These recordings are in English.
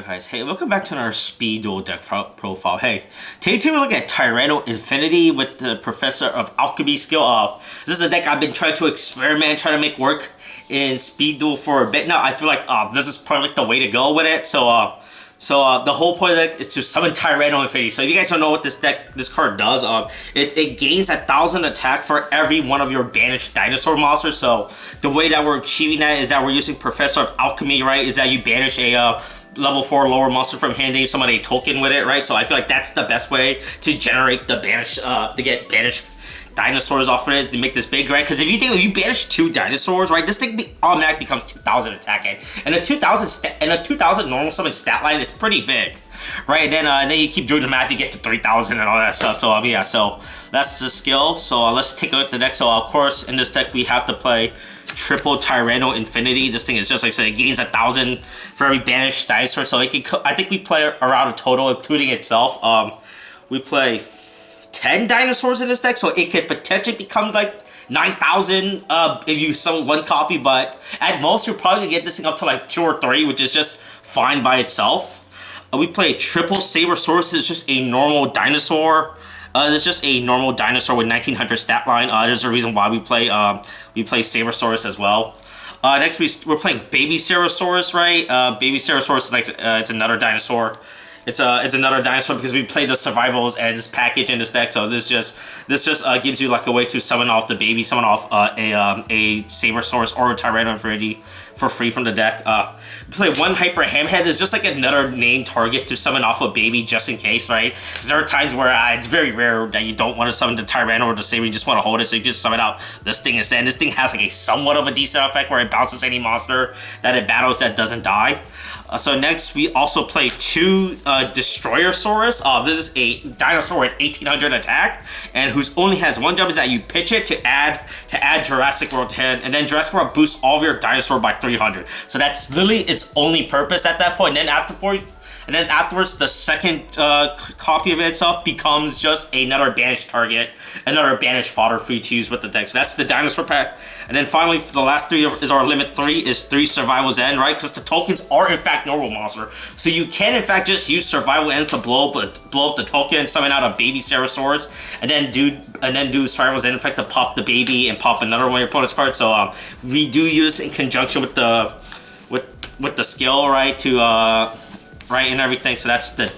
Alright guys, hey, welcome back to another speed duel deck profile. Hey, today we look at Tyranno Infinity with the Professor of Alchemy skill. This is a deck I've been trying to experiment, trying to make work in speed duel for a bit now. I feel like this is probably like the way to go with it. So the whole point of the deck is to summon Tyranno Infinity. So if you guys don't know what this card does, it gains 1,000 attack for every one of your banished dinosaur monsters. So the way that we're achieving that is that we're using Professor of Alchemy, right? Is that you banish a level 4 lower monster from hand, and summon a token with it, right? So I feel like that's the best way to generate the banish, to get banished dinosaurs off of it, to make this big, right? Because if you banish 2 dinosaurs, right, this thing automatically becomes 2,000 attack, and a 2,000 normal summon stat line is pretty big, right? And then you keep doing the math, you get to 3,000 and all that stuff. So yeah, so that's the skill. So let's take a look at the deck. So of course, in this deck we have to play triple Tyranno Infinity. This thing is just like I said, it gains 1,000 for every banished dinosaur. So it can, I think we play around a total, including itself. We play 10 dinosaurs in this deck, so it could potentially become like 9,000 if you summon 1 copy. But at most, you're probably gonna get this thing up to like 2 or 3, which is just fine by itself. We play triple Babycerasaurus. Is just a normal dinosaur. It's just a normal dinosaur with 1900 stat line. There's a reason why we play Babycerasaurus as well. Next we're playing Babycerasaurus, right? Babycerasaurus is like it's another dinosaur. It's another dinosaur because we played the survivals and this package in this deck. So this just gives you like a way to summon off a Babycerasaurus or a Tyranno Infinity for free from the deck. We play 1 Hyper Hamhead. It's just like another named target to summon off a baby just in case, right? Because there are times where it's very rare that you don't want to summon the Tyranno or the Saber, you just want to hold it, so you just summon out this thing instead. And this thing has like a somewhat of a decent effect where it bounces any monster that it battles that doesn't die. So next we also play 2 Destroyersaurus. This is a dinosaur with 1,800 attack, and whose only has 1 job is that you pitch it to add Jurassic World to hand, and then Jurassic World boosts all of your dinosaur by 300. So that's literally its only purpose at that point. And then afterwards, the second copy of itself becomes just another banished target, another banished fodder free to use with the deck. So that's the dinosaur pack. And then finally, for the last 3 is our limit 3 is 3 Survival's End, right? Because the tokens are in fact normal monster, so you can in fact just use Survival Ends to blow up the token, summon out a Babycerasaurus, and then do Survival's End effect to pop the baby and pop another one of your opponent's cards. So we do use in conjunction with the skill, right? Right, and everything. So that's the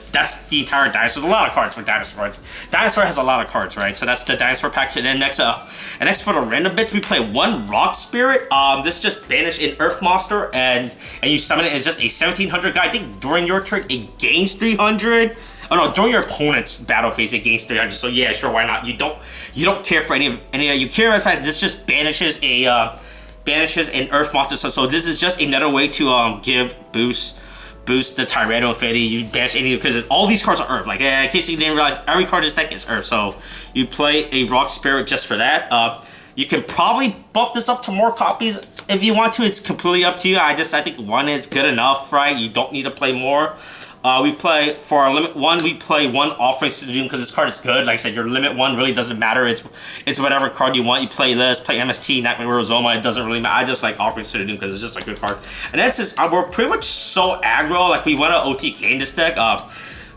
entire dinosaur. There's a lot of cards for dinosaurs. Dinosaur has a lot of cards, right? So that's the dinosaur package. And then next for the random bits, we play 1 Rock Spirit. This just banish an Earth monster, and you summon it as just a 1,700 guy. I think during your turn it gains 300. Oh no, during your opponent's battle phase it gains 300. So yeah, sure, why not? You don't care for any of you care about the fact this just banishes an Earth monster. So this is just another way to boost the Tyranno Infinity. You banish any, because all these cards are Earth. Like, in case you didn't realize, every card in this deck is Earth. So you play a Rock Spirit just for that. You can probably buff this up to more copies if you want to. It's completely up to you. I think 1 is good enough, right? You don't need to play more. We play, for our limit 1, we play 1 Offerings to the Doom because this card is good. Like I said, your limit 1 really doesn't matter. It's whatever card you want. You play this, play MST, Nightmare Rosoma. It doesn't really matter. I just like Offerings to the Doom because it's just a good card. And that's just, we're pretty much so aggro. Like, we want to OTK in this deck.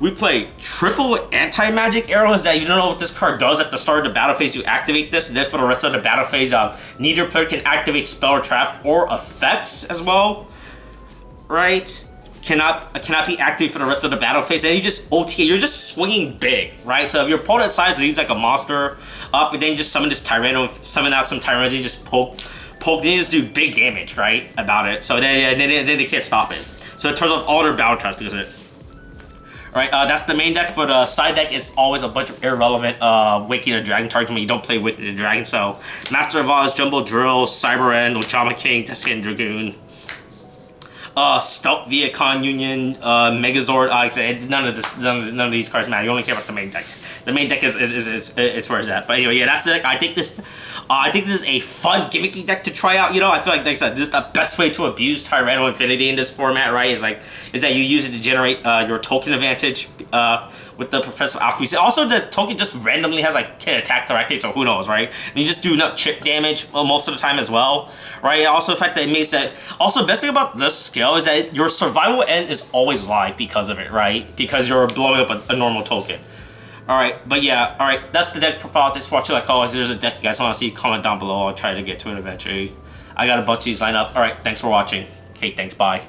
We play triple Anti-Magic Arrows. That you don't know what this card does at the start of the battle phase. You activate this, and then for the rest of the battle phase, neither player can activate spell or trap or effects as well, right? Cannot be activated for the rest of the battle phase, and you just OTK. You're just swinging big, right? So if your opponent size leaves like a monster up, and then you just summon this Tyranno, summon out some Tyrannos, and you just poke. Then you just do big damage, right? About it. So then they can't stop it. So it turns off all their battle traps because of it. Alright, that's the main deck. For the side deck, it's always a bunch of irrelevant Waking the Dragon targets when you don't play Waking the Dragon. So Master of Oz, Jumbo Drill, Cyber End, Ojama King, Tescan Dragoon, Stealth Viacon Union, Megazord. Like I said, none of these cards matter. You only care about the main deck. The main deck is it's where it's at. But anyway, yeah, that's the deck. I think this is a fun gimmicky deck to try out. You know, I feel like this is the best way to abuse Tyranno Infinity in this format, right? Is that you use it to generate your token advantage with the Professor Alchemy. Also, the token just randomly has can attack directly, so who knows, right? And you just do chip damage most of the time as well, right? Also, the fact that it means that the best thing about this skill is that your survival end is always live because of it, right? Because you're blowing up a normal token. Alright, but yeah, alright, that's the deck profile. Thanks for watching. Like always, there's a deck you guys want to see, comment down below. I'll try to get to it eventually. I got a bunch of these lined up. Alright, thanks for watching. Okay, thanks, bye.